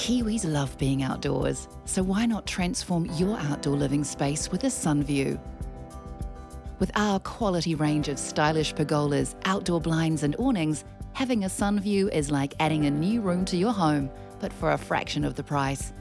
Kiwis love being outdoors, so why not transform your outdoor living space with a Sunview? With our quality range of stylish pergolas, outdoor blinds and awnings, having a Sunview is like adding a new room to your home, but for a fraction of the price.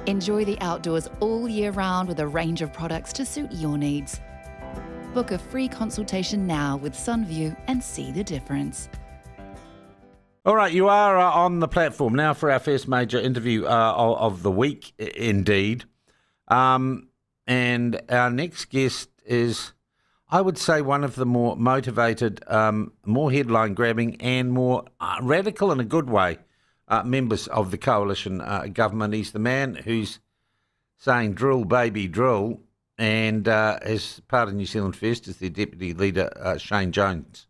Enjoy the outdoors all year round with a range of products to suit your needs. Book a free consultation now with Sunview and see the difference. All right, you are on the platform now for our first major interview of the week, indeed. And our next guest is, I would say, one of the more motivated, more headline-grabbing and more radical in a good way members of the coalition government. He's the man who's saying drill, baby, drill, and as part of New Zealand First is their deputy leader, Shane Jones.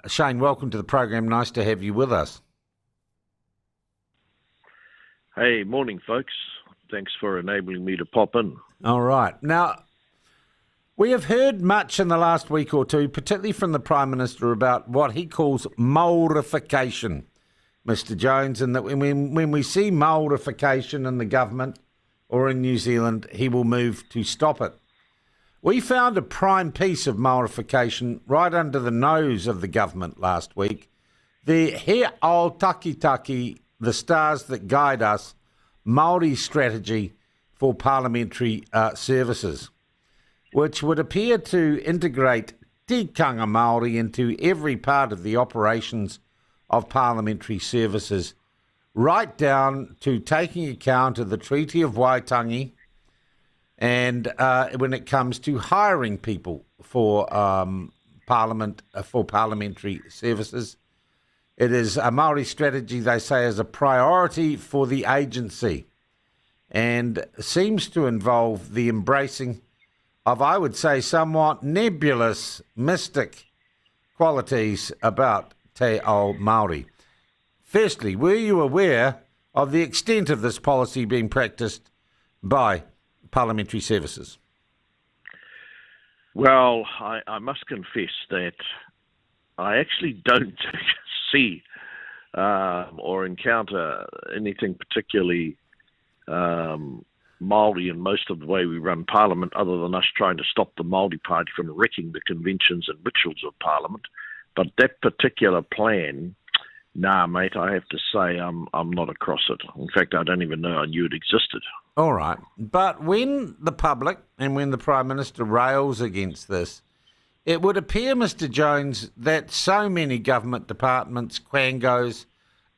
Shane, welcome to the program. Nice to have you with us. Hey, morning, folks. Thanks for enabling me to pop in. All right. Now, we have heard much in the last week or two, particularly from the Prime Minister, about what he calls Māorification, Mr. Jones, and that when we see Māorification in the government or in New Zealand, he will move to stop it. We found a prime piece of Māorification right under the nose of the government last week. The He Ao Taki, the stars that guide us, Māori strategy for parliamentary services, which would appear to integrate tikanga Māori into every part of the operations of parliamentary services, right down to taking account of the Treaty of Waitangi, and when it comes to hiring people for parliamentary services. It is a Māori strategy, they say, as a priority for the agency, and seems to involve the embracing of, I would say, somewhat nebulous, mystic qualities about te ao Māori. Firstly, were you aware of the extent of this policy being practiced by parliamentary services? Well, I must confess that I actually don't see or encounter anything particularly Māori in most of the way we run Parliament, other than us trying to stop the Māori Party from wrecking the conventions and rituals of Parliament. But that particular plan, nah, mate, I have to say I'm not across it. In fact, I don't even know I knew it existed. All right. But when the public and when the Prime Minister rails against this, it would appear, Mr. Jones, that so many government departments, quangos,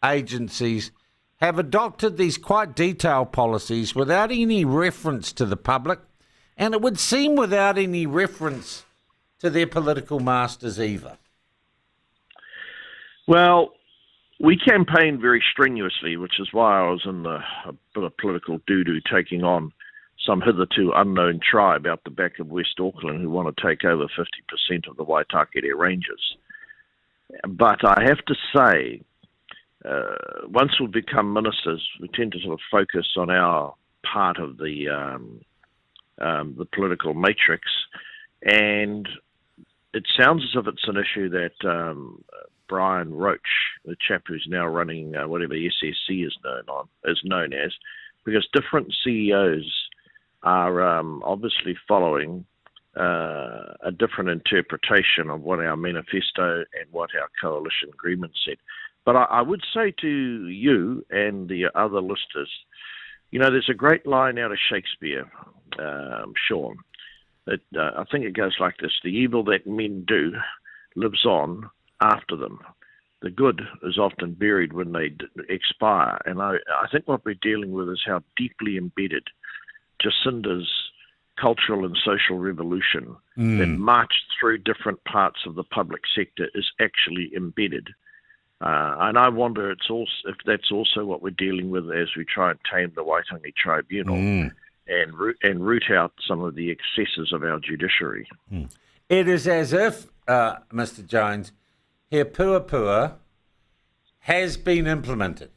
agencies have adopted these quite detailed policies without any reference to the public, and it would seem without any reference to their political masters either. Well, we campaigned very strenuously, which is why I was in a bit of political doo-doo, taking on some hitherto unknown tribe out the back of West Auckland who want to take over 50% of the Waitakere Ranges. But I have to say, once we become ministers, we tend to sort of focus on our part of the political matrix, and it sounds as if it's an issue that Brian Roach, the chap who's now running whatever SSC is known as, because different CEOs are obviously following a different interpretation of what our manifesto and what our coalition agreement said. But I would say to you and the other listeners, there's a great line out of Shakespeare, Sean, that I think it goes like this: the evil that men do lives on after them. The good is often buried when they expire. And I think what we're dealing with is how deeply embedded Jacinda's cultural and social revolution that marched through different parts of the public sector is actually embedded. And I wonder if that's also what we're dealing with as we try and tame the Waitangi Tribunal and root out some of the excesses of our judiciary. It is as if, Mr. Jones, He Puapua has been implemented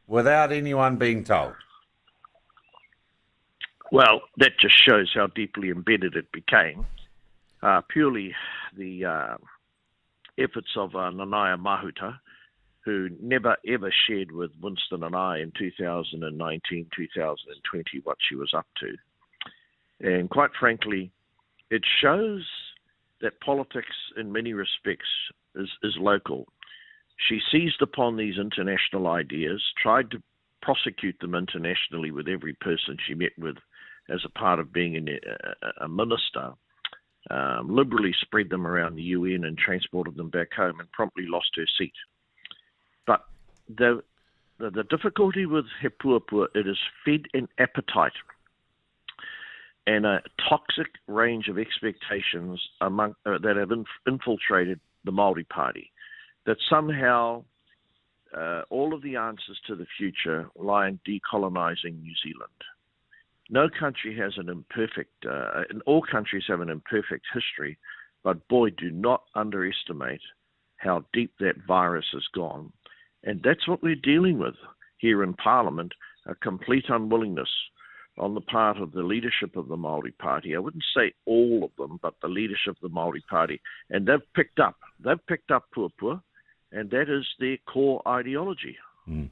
without anyone being told. Well, that just shows how deeply embedded it became. Purely the efforts of Nanaia Mahuta, who never ever shared with Winston and I in 2019, 2020 what she was up to. And quite frankly, it shows that politics in many respects is local. She seized upon these international ideas, tried to prosecute them internationally with every person she met with as a part of being a minister, liberally spread them around the UN and transported them back home and promptly lost her seat. But the difficulty with He Puapua, it is fed an appetite and a toxic range of expectations among that have infiltrated the Māori Party, that somehow all of the answers to the future lie in decolonising New Zealand. No country has an imperfect, and all countries have an imperfect history, but boy, do not underestimate how deep that virus has gone. And that's what we're dealing with here in Parliament, a complete unwillingness on the part of the leadership of the Māori Party. I wouldn't say all of them, but the leadership of the Māori Party. And they've picked up Puapua, and that is their core ideology. Mm.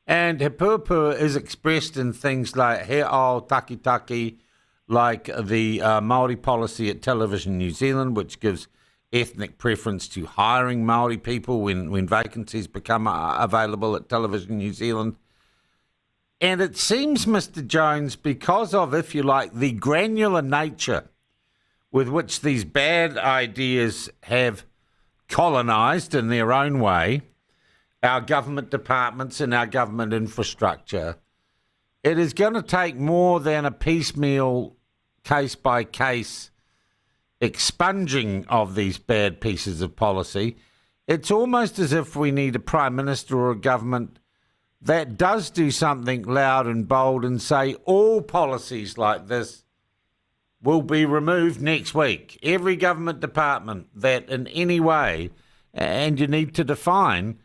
And He Puapua is expressed in things like he ao taki, like the Māori policy at Television New Zealand, which gives ethnic preference to hiring Māori people when vacancies become available at Television New Zealand. And it seems, Mr. Jones, because of, if you like, the granular nature with which these bad ideas have colonised in their own way our government departments and our government infrastructure, it is going to take more than a piecemeal, case-by-case expunging of these bad pieces of policy. It's almost as if we need a Prime Minister or a government that does do something loud and bold and say all policies like this will be removed next week. Every government department that in any way, and you need to define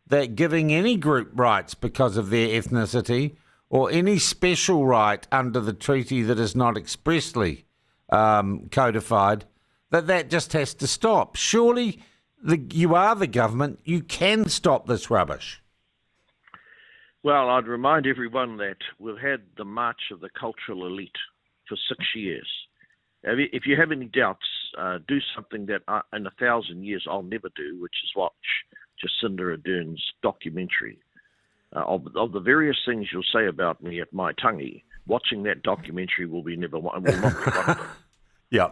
that giving any group rights because of their ethnicity or any special right under the treaty that is not expressly codified, that just has to stop. Surely you are the government. You can stop this rubbish. Well, I'd remind everyone that we've had the march of the cultural elite for 6 years. If you have any doubts, do something that in 1,000 years I'll never do, which is watch Jacinda Ardern's documentary. Of the various things you'll say about me at my tangi, watching that documentary will not be one of them. Yeah.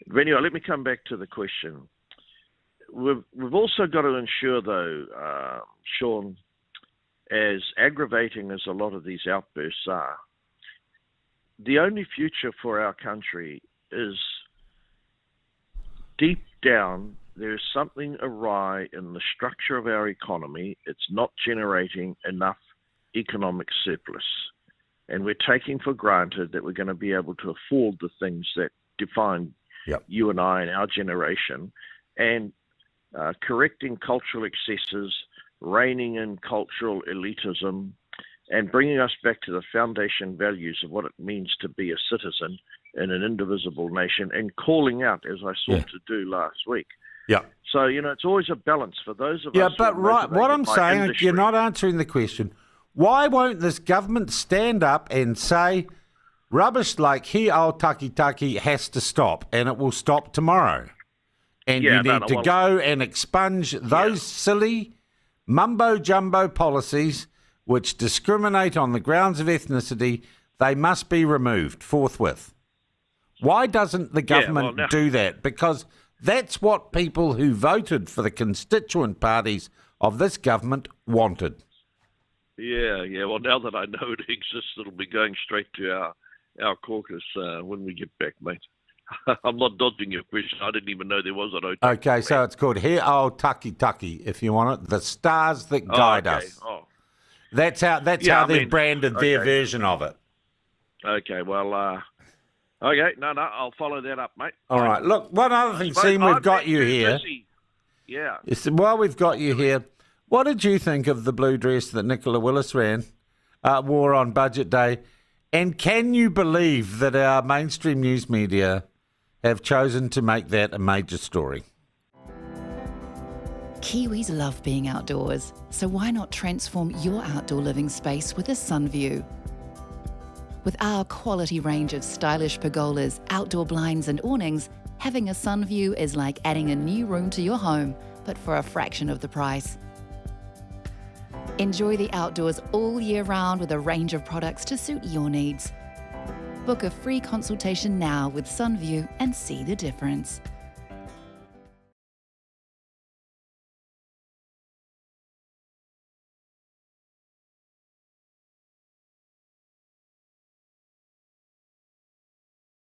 But anyway, let me come back to the question. We've also got to ensure, though, Sean, as aggravating as a lot of these outbursts are, the only future for our country is deep down. There's something awry in the structure of our economy. It's not generating enough economic surplus. And we're taking for granted that we're going to be able to afford the things that define you and I and our generation. And correcting cultural excesses, reining in cultural elitism, and bringing us back to the foundation values of what it means to be a citizen in an indivisible nation, and calling out, as I sought to do last week. Yeah. So, it's always a balance for those of us. Yeah, but right, what I'm saying, you're not answering the question. Why won't this government stand up and say rubbish like he ao taki has to stop, and it will stop tomorrow? And you need to go and expunge those silly mumbo-jumbo policies which discriminate on the grounds of ethnicity. They must be removed forthwith. Why doesn't the government do that? Because that's what people who voted for the constituent parties of this government wanted. Yeah. Well, now that I know it exists, it'll be going straight to our caucus when we get back, mate. I'm not dodging your question. I didn't even know there was an OT. Okay, so it's called He ao taki, if you want it. The stars that guide us. Oh. That's how they've branded their version of it. Okay, well, okay, no, I'll follow that up, mate. All right. Look, one other thing, seeing we've got you here. Busy. Yeah. While we've got you here, what did you think of the blue dress that Nicola Willis wore on Budget Day? And can you believe that our mainstream news media have chosen to make that a major story? Kiwis love being outdoors, so why not transform your outdoor living space with a sun view? With our quality range of stylish pergolas, outdoor blinds and awnings, having a sun view is like adding a new room to your home, but for a fraction of the price. Enjoy the outdoors all year round with a range of products to suit your needs. Book a free consultation now with SunView and see the difference.